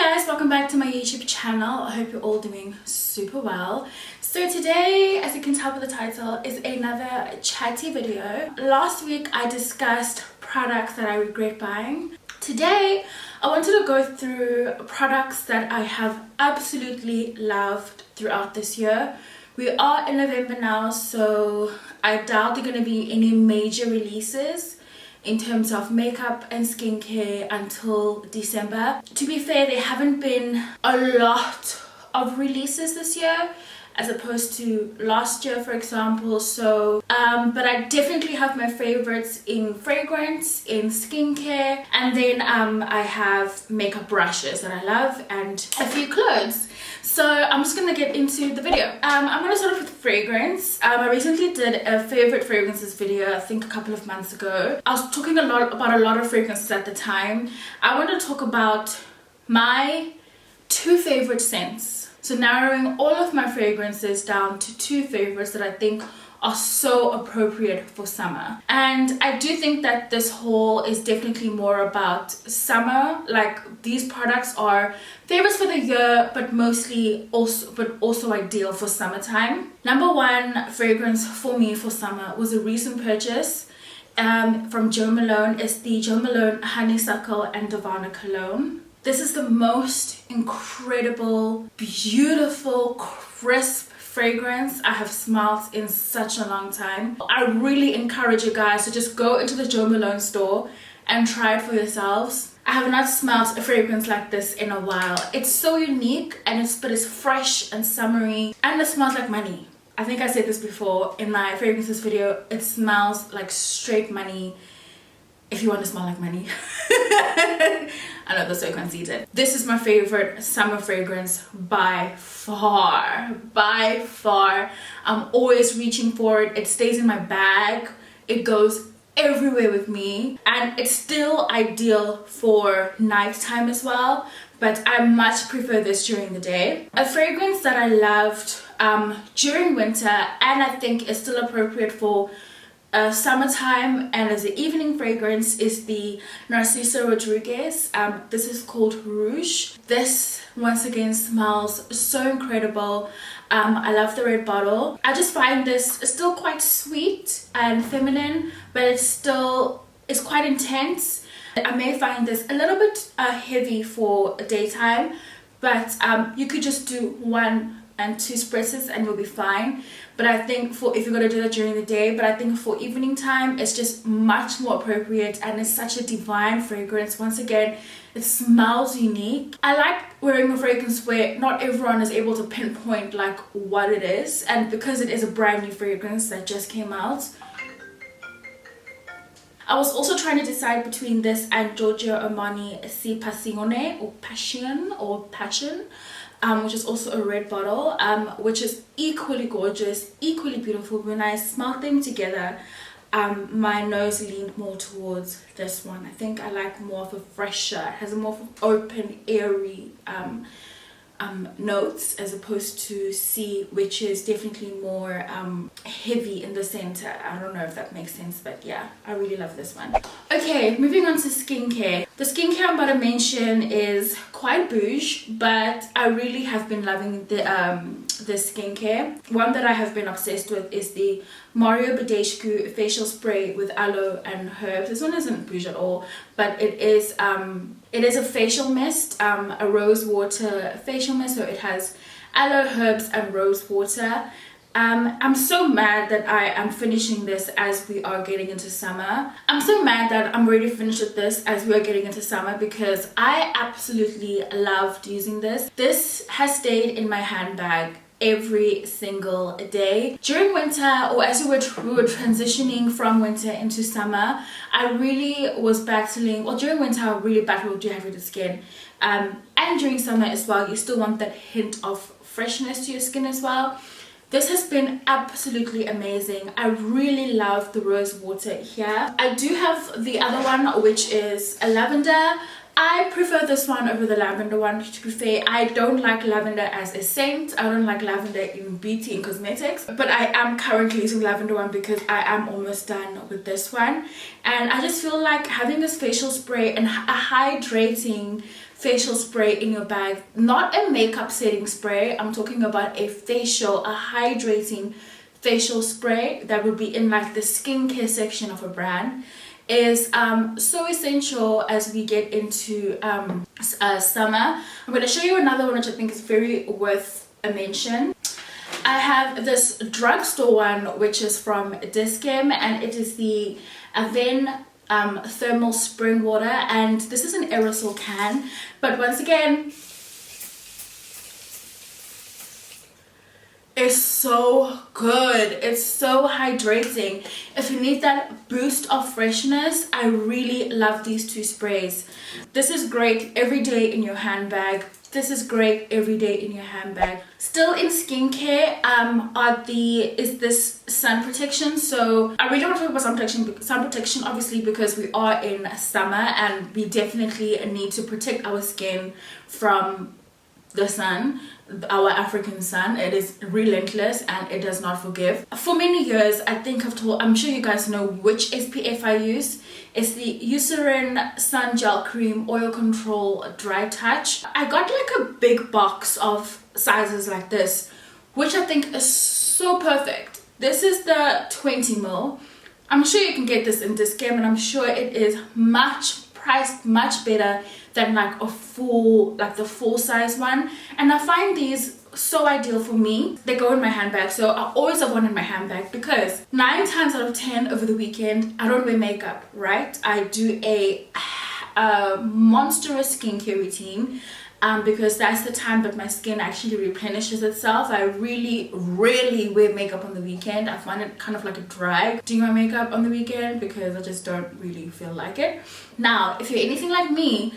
guys, welcome back to my YouTube channel. I hope you're all doing super well. So today, as you can tell by the title, is another chatty video. Last week I discussed products that I regret buying. Today I wanted to go through products that I have absolutely loved throughout this year. We are in November now, so I doubt there are going to be any major releases in terms of makeup and skincare until December. To be fair, there haven't been a lot of releases this year as opposed to last year, for example. So but I definitely have my favorites in fragrance, in skincare, and then I have makeup brushes that I love and a few clothes. So I'm just gonna get into the video. I'm gonna start off with fragrance. I recently did a favorite fragrances video, I think a couple of months ago. I was talking about a lot of fragrances at the time. I want to talk about my two favorite scents. So narrowing all of my fragrances down to two favorites that I think are so appropriate for summer. And I do think that this haul is definitely more about summer. Like, these products are favorites for the year, but also ideal for summertime. Number one fragrance for me for summer was a recent purchase from Jo Malone. It's the Jo Malone Honeysuckle and Divana Cologne. This is the most incredible, beautiful, crisp fragrance I have smelled in such a long time. I really encourage you guys to just go into the Jo Malone store and try it for yourselves. I have not smelled a fragrance like this in a while. It's so unique, and it's fresh and summery, and it smells like money. I think I said this before in my fragrances video. It smells like straight money. If you want to smell like money. I know that's so conceited. This is my favorite summer fragrance by far. By far. I'm always reaching for it. It stays in my bag. It goes everywhere with me. And it's still ideal for nighttime as well. But I much prefer this during the day. A fragrance that I loved during winter, and I think is still appropriate for summertime and as an evening fragrance, is the Narciso Rodriguez. This is called Rouge. This once again smells so incredible. I love the red bottle. I just find this still quite sweet and feminine, but it's quite intense. I may find this a little bit heavy for daytime, but you could just do 1 and 2 spritzes and you'll be fine. But I think if you're gonna do that during the day, but I think for evening time it's just much more appropriate, and it's such a divine fragrance. Once again, it smells unique. I like wearing a fragrance where not everyone is able to pinpoint like what it is, and because it is a brand new fragrance that just came out. I was also trying to decide between this and Giorgio Armani Si Passione, or Passion, which is also a red bottle, which is equally gorgeous, equally beautiful. When I smelled them together, my nose leaned more towards this one. I think I like more of a fresher, it has a more of an open, airy notes, as opposed to C, which is definitely more heavy in the center. I don't know if that makes sense, but yeah, I really love this one. Okay, moving on to skincare. The skincare I'm about to mention is quite bougie, but I really have been loving the skincare. One that I have been obsessed with is the Mario Badescu facial spray with aloe and herbs. This one isn't bougie at all, but it is a facial mist, a rose water facial mist. So it has aloe, herbs and rose water. I'm so mad that I am finishing this as we are getting into summer. I'm so mad that I'm ready to finish with this as we are getting into summer, because I absolutely loved using this. This has stayed in my handbag every single day. During winter, or as we were transitioning from winter into summer, I really was battling, well, during winter I really battled with dehydrated skin, and during summer as well. You still want that hint of freshness to your skin as well. This has been absolutely amazing. I really love the rose water here. I do have the other one, which is a lavender. I prefer this one over the lavender one, to be fair. I don't like lavender as a scent. I don't like lavender in beauty and cosmetics. But I am currently using lavender one because I am almost done with this one. And I just feel like having this facial spray and a hydrating facial spray in your bag, not a makeup setting spray, I'm talking about a hydrating facial spray that would be in like the skincare section of a brand, is so essential as we get into summer. I'm going to show you another one which I think is very worth a mention. I have this drugstore one which is from Discam, and it is the Aven thermal spring water, and this is an aerosol can, but once again it's so good. It's so hydrating. If you need that boost of freshness, I really love these two sprays. This is great every day in your handbag. This is great every day in your handbag. Still in skincare, is this sun protection. So I really want to talk about sun protection obviously, because we are in summer and we definitely need to protect our skin from the sun, our African sun. It is relentless and it does not forgive. For many years, I'm sure you guys know which SPF I use. It's the Eucerin Sun Gel Cream Oil Control Dry Touch. I got like a big box of sizes like this, which I think is so perfect. This is the 20 ml. I'm sure you can get this in Discam, and I'm sure it is priced much better than like the full size one. And I find these so ideal for me. They go in my handbag, so I always have one in my handbag, because 9 times out of 10 over the weekend I don't wear makeup, right? I do a monstrous skincare routine, because that's the time that my skin actually replenishes itself. I really rarely wear makeup on the weekend. I find it kind of like a drag doing my makeup on the weekend because I just don't really feel like it. Now, if you're anything like me,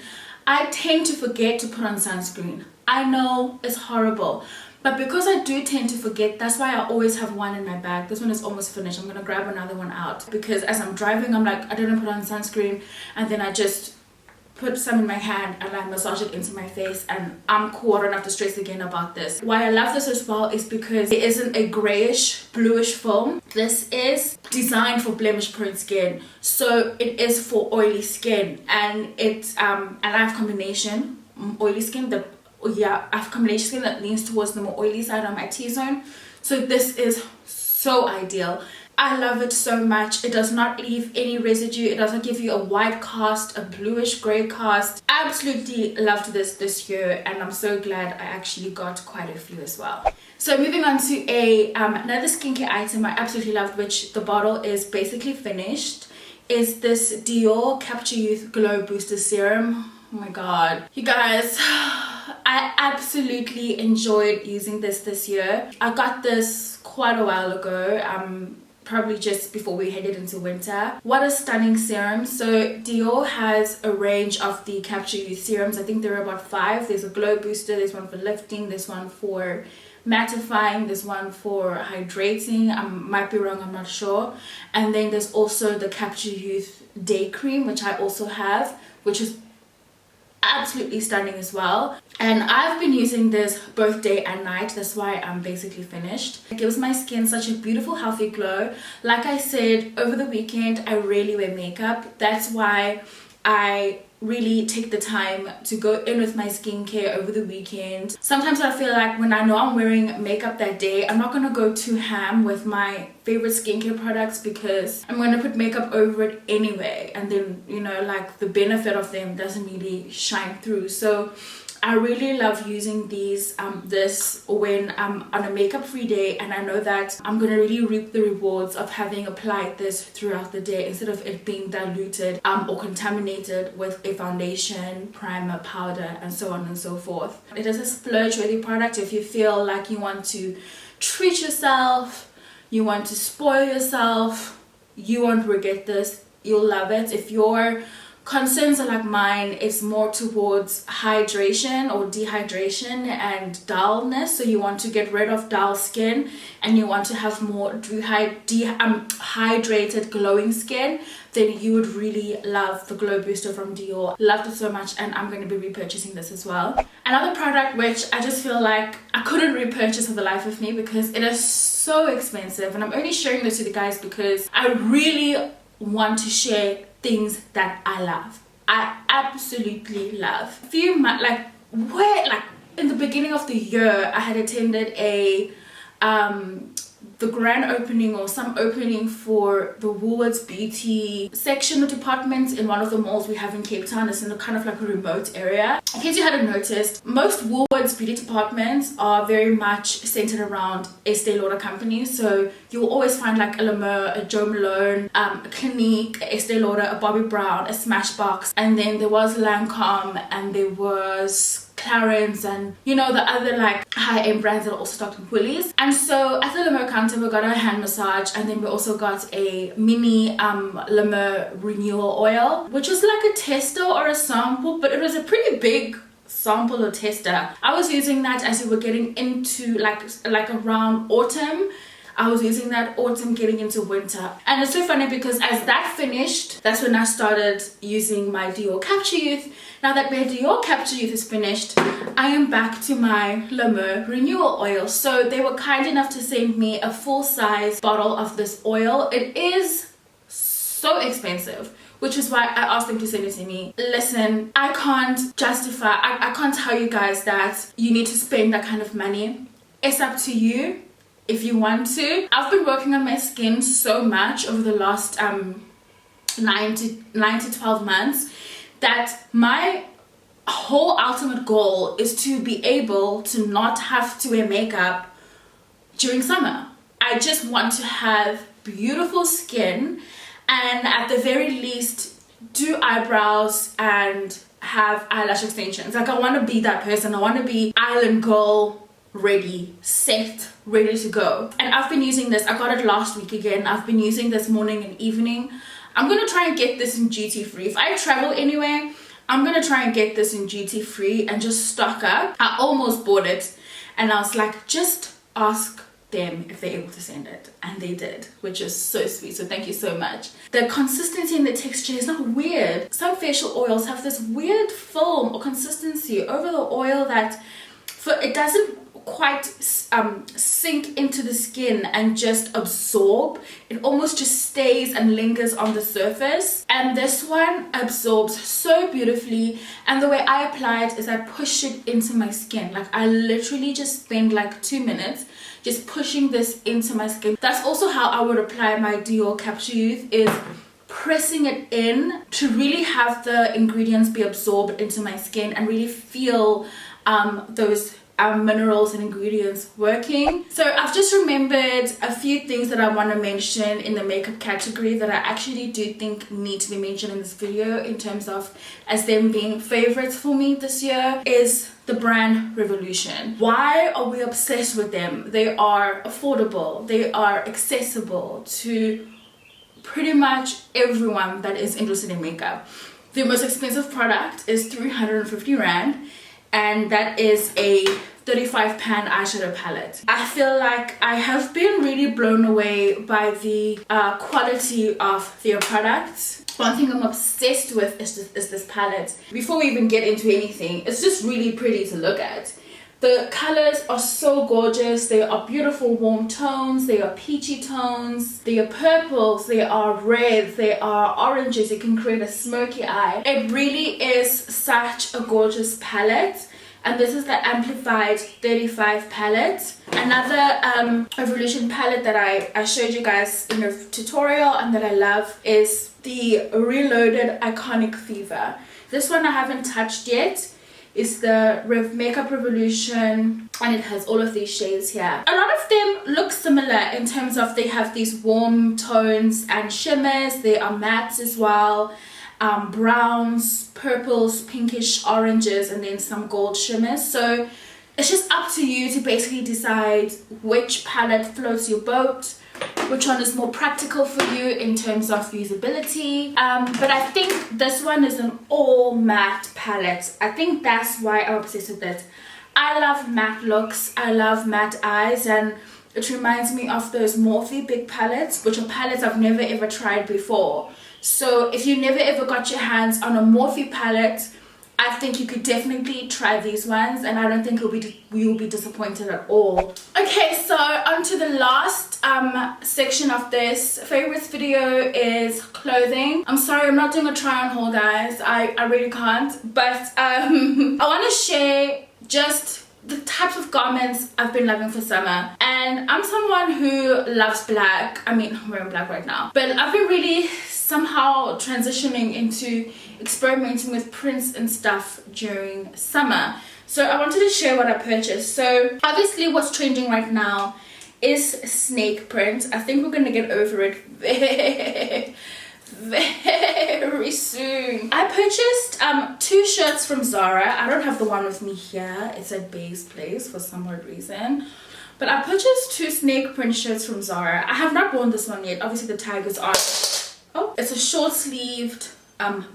I tend to forget to put on sunscreen. I know it's horrible, but because I do tend to forget, that's why I always have one in my bag. This one is almost finished. I'm gonna grab another one out, because as I'm driving, I'm like, I didn't put on sunscreen, and then I just put some in my hand and I massage it into my face, and I'm cool. I don't have to stress again about this. Why I love this as well is because it isn't a grayish bluish film. This is designed for blemish prone skin, so it is for oily skin, and it's and I have combination oily skin. I have combination skin that leans towards the more oily side on my T-zone, so this is so ideal. I love it so much. It does not leave any residue. It doesn't give you a white cast, a bluish gray cast. I absolutely loved this year, and I'm so glad I actually got quite a few as well. So moving on to another skincare item I absolutely loved, which the bottle is basically finished, is this Dior Capture Youth Glow Booster Serum. Oh my god, you guys, I absolutely enjoyed using this year. I got this quite a while ago, probably just before we headed into winter. What a stunning serum. So Dior has a range of the Capture Youth serums. I think there are about 5. There's a glow booster, there's one for lifting, there's one for mattifying, there's one for hydrating, I might be wrong, I'm not sure, and then there's also the Capture Youth Day Cream, which I also have, which is absolutely stunning as well. And I've been using this both day and night. That's why I'm basically finished. It gives my skin such a beautiful healthy glow. Like I said, over the weekend I rarely wear makeup. That's why I really take the time to go in with my skincare over the weekend. Sometimes I feel like when I know I'm wearing makeup that day, I'm not gonna go too ham with my favorite skincare products, because I'm gonna put makeup over it anyway, and then, you know, like the benefit of them doesn't really shine through. So I really love using these this when I'm on a makeup free day, and I know that I'm gonna really reap the rewards of having applied this throughout the day, instead of it being diluted or contaminated with a foundation, primer, powder, and so on and so forth. It is a splurge worthy product if you feel like you want to treat yourself, you want to spoil yourself. You won't regret this. You'll love it. If your concerns are like mine, it's more towards hydration or dehydration and dullness, so you want to get rid of dull skin and you want to have more hydrated glowing skin, then you would really love the glow booster from Dior. Loved it so much, and I'm going to be repurchasing this as well. Another product which I just feel like I couldn't repurchase for the life of me because it is so expensive, and I'm only sharing this with you guys because I really want to share things that I love. I absolutely love. A few months, like in the beginning of the year, I had attended a the grand opening or some opening for the Woolworths beauty section or department in one of the malls we have in Cape Town. It's in a kind of like a remote area. In case you hadn't noticed, most Woolworths beauty departments are very much centered around Estee Lauder companies. So you'll always find like a La Mer, a Jo Malone, a Clinique, a Estee Lauder, a Bobbi Brown, a Smashbox, and then there was Lancome, and there was Clarins, and you know, the other like high-end brands that are also stocked in Woolies. And so at the La Mer counter we got a hand massage, and then we also got a mini La Mer renewal oil, which was like a tester or a sample, but it was a pretty big sample or tester. I was using that as we were getting into like around autumn. I was using that autumn getting into winter. And it's so funny because as that finished, that's when I started using my Dior Capture Youth. Now that my Dior Capture Youth is finished, I am back to my La Mer renewal oil. So they were kind enough to send me a full-size bottle of this oil. It is so expensive, which is why I asked them to send it to me. Listen, I can't justify, I can't tell you guys that you need to spend that kind of money. It's up to you if you want to. I've been working on my skin so much over the last 9 to 12 months that my whole ultimate goal is to be able to not have to wear makeup during summer. I just want to have beautiful skin, and at the very least do eyebrows and have eyelash extensions. Like, I want to be that person. I want to be island girl, ready, set, ready to go. And I've been using this. I got it last week again. I've been using this morning and evening. I'm gonna try and get this in duty free. If I travel anywhere, I'm gonna try and get this in duty free and just stock up. I almost bought it, and I was like, just ask them if they're able to send it, and they did, which is so sweet. So thank you so much. The consistency and the texture is not weird. Some facial oils have this weird film or consistency over the oil that it doesn't quite sink into the skin and just absorb. It almost just stays and lingers on the surface, and this one absorbs so beautifully. And the way I apply it is I push it into my skin. Like, I literally just spend like 2 minutes just pushing this into my skin. That's also how I would apply my Dior Capture Youth, is pressing it in to really have the ingredients be absorbed into my skin and really feel those minerals and ingredients working. So I've just remembered a few things that I want to mention in the makeup category that I actually do think need to be mentioned in this video, in terms of as them being favorites for me this year, is the brand Revolution. Why are we obsessed with them? They are affordable, they are accessible to pretty much everyone that is interested in makeup. The most expensive product is 350 Rand, and that is a 35 pan eyeshadow palette. I feel like I have been really blown away by the quality of their products. One thing I'm obsessed with is this palette. Before we even get into anything, it's just really pretty to look at. The colors are so gorgeous. They are beautiful warm tones, they are peachy tones, they are purples, they are reds, they are oranges. You can create a smoky eye. It really is such a gorgeous palette. And this is the amplified 35 palette. Another Revolution palette that I showed you guys in a tutorial and that I love is the Reloaded Iconic Fever. This one I haven't touched yet. It's the Makeup Revolution, and it has all of these shades here. A lot of them look similar in terms of they have these warm tones and shimmers. They are mattes as well. Browns, purples, pinkish oranges, and then some gold shimmers. So it's just up to you to basically decide which palette floats your boat, which one is more practical for you in terms of usability. But I think this one is an all matte palette. I think that's why I'm obsessed with it. I love matte looks, I love matte eyes, and it reminds me of those Morphe big palettes, which are palettes I've never ever tried before. So if you never ever got your hands on a Morphe palette, I think you could definitely try these ones, and I don't think you'll be disappointed at all. Okay, so onto the last section of this favorites video is clothing. I'm sorry, I'm not doing a try on haul, guys. I really can't, but I want to share just the types of garments I've been loving for summer. And I'm someone who loves black. I mean, I'm wearing black right now, but I've been really somehow transitioning into experimenting with prints and stuff during summer. So I wanted to share what I purchased. So obviously what's trending right now is snake print. I think we're gonna get over it very soon. I purchased 2 shirts from Zara. I don't have the one with me here. It's at Bay's place for some odd reason. But I purchased 2 snake print shirts from Zara. I have not worn this one yet. Obviously the tag is on. Oh, it's a short sleeved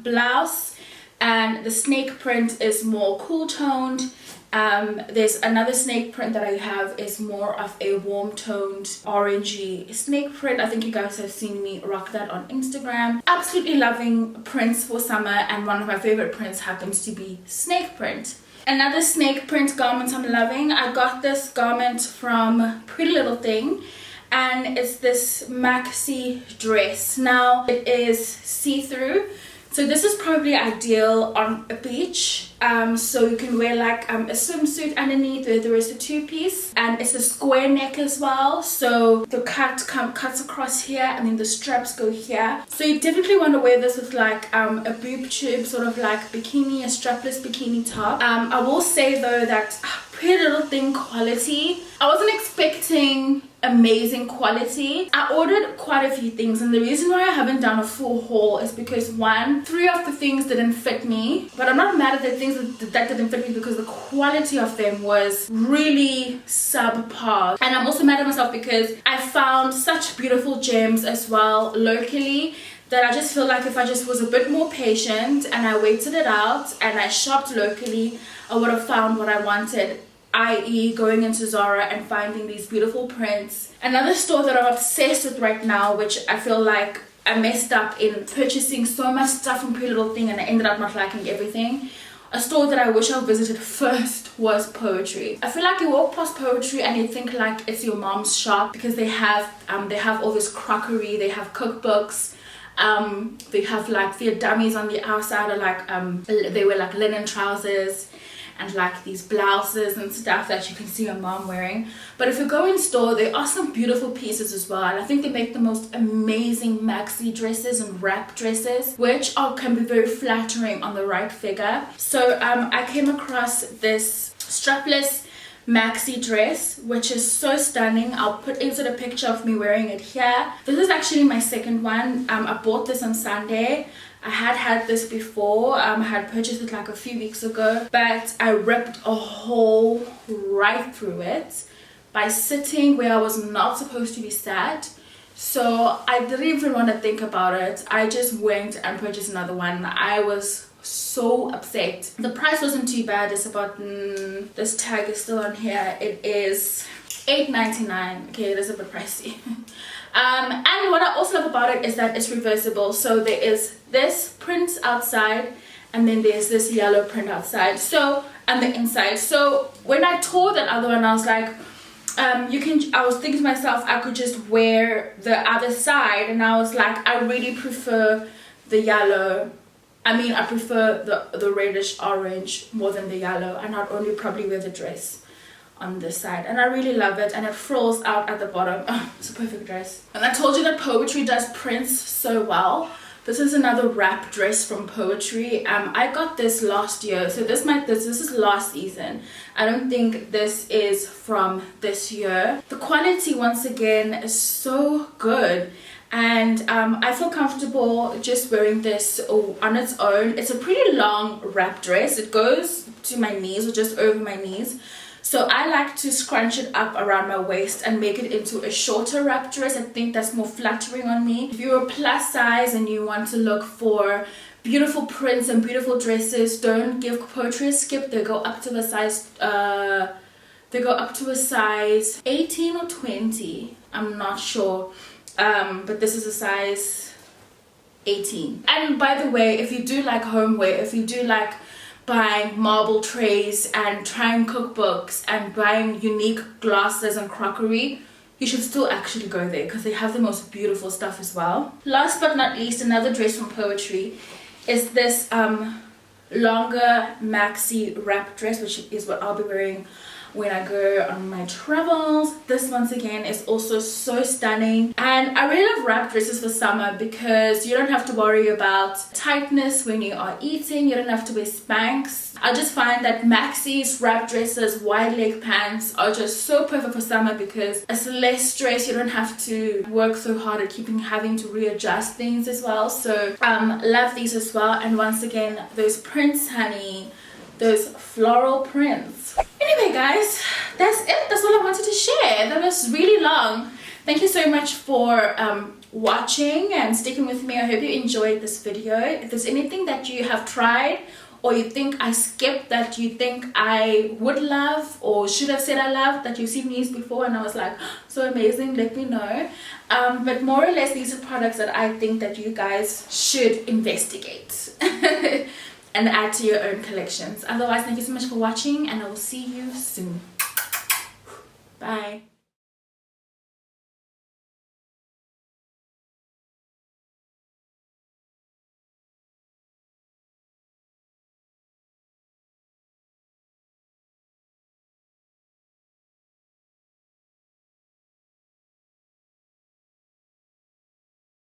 blouse, and the snake print is more cool toned. There's another snake print that I have is more of a warm toned orangey snake print. I think you guys have seen me rock that on Instagram. Absolutely loving prints for summer, and one of my favorite prints happens to be snake print. Another snake print garment I'm loving. I got this garment from Pretty Little Thing, and it's this maxi dress. Now it is see-through, so this is probably ideal on a beach. So you can wear like a swimsuit underneath. There is a 2-piece, and it's a square neck as well, so the cuts across here, and then the straps go here. So you definitely want to wear this with like a boob tube, sort of like bikini, a strapless bikini top. I will say though that Pretty Little Thing quality, I wasn't expecting amazing quality. I ordered quite a few things, and the reason why I haven't done a full haul is because 3 of the things didn't fit me. But I'm not mad at the things that didn't fit me, because the quality of them was really subpar. And I'm also mad at myself because I found such beautiful gems as well locally, that I just feel like if I just was a bit more patient and I waited it out and I shopped locally, I would have found what I wanted, i.e. going into Zara and finding these beautiful prints. Another store that I'm obsessed with right now, which I feel like I messed up in purchasing so much stuff from Pretty Little Thing and I ended up not liking everything. A store that I wish I visited first was Poetry. I feel like you walk past Poetry and you think like it's your mom's shop, because they have all this crockery, they have cookbooks, they have like their dummies on the outside, or like they wear like linen trousers and like these blouses and stuff that you can see your mom wearing. But if you go in store, there are some beautiful pieces as well, and I think they make the most amazing maxi dresses and wrap dresses, which can be very flattering on the right figure. So I came across this strapless maxi dress, which is so stunning. I'll put insert a picture of me wearing it here. This is actually my second one. I bought this on Sunday. I had this before. I had purchased it like a few weeks ago, but I ripped a hole right through it by sitting where I was not supposed to be sat. So I didn't even want to think about it. I just went and purchased another one. I was so upset. The price wasn't too bad. It's about this tag is still on here. It is $8.99. Okay, it is a bit pricey. And what I also love about it is that it's reversible. So there is this print outside, and then there's this yellow print outside, so, and the inside. So when I tore that other one, I was like, I was thinking to myself, I could just wear the other side, and I was like, I really prefer the yellow. I mean, I prefer the reddish orange more than the yellow, and I'd only probably wear the dress on this side, and I really love it, and it frills out at the bottom. Oh, it's a perfect dress. And I told you that Poetry does prints so well. This is another wrap dress from Poetry. I got this last year, so this is last season. I don't think this is from this year. The quality, once again, is so good, and I feel comfortable just wearing this on its own. It's a pretty long wrap dress. It goes to my knees, or just over my knees. So I like to scrunch it up around my waist and make it into a shorter wrap dress. I think that's more flattering on me. If you're a plus size and you want to look for beautiful prints and beautiful dresses, don't give Poetry a skip. They go up to a size 18 or 20. I'm not sure. But this is a size 18. And by the way, if you do like homeware, if you do like buying marble trays and trying cookbooks and buying unique glasses and crockery, you should still actually go there because they have the most beautiful stuff as well. Last but not least, another dress from Poetry is this longer maxi wrap dress, which is what I'll be wearing when I go on my travels. This once again is also so stunning, and I really love wrap dresses for summer because you don't have to worry about tightness when you are eating. You don't have to wear Spanx. I just find that maxis, wrap dresses, wide leg pants are just so perfect for summer because it's less stress. You don't have to work so hard at having to readjust things as well. So love these as well. And once again, those prints, honey, those floral prints. Anyway guys, that's it. That's all I wanted to share. That was really long. Thank you so much for watching and sticking with me. I hope you enjoyed this video. If there's anything that you have tried or you think I skipped that you think I would love or should have said I love, that you've seen these before and I was like so amazing, let me know. But more or less, these are products that I think that you guys should investigate and add to your own collections. Otherwise, thank you so much for watching and I will see you soon. Bye.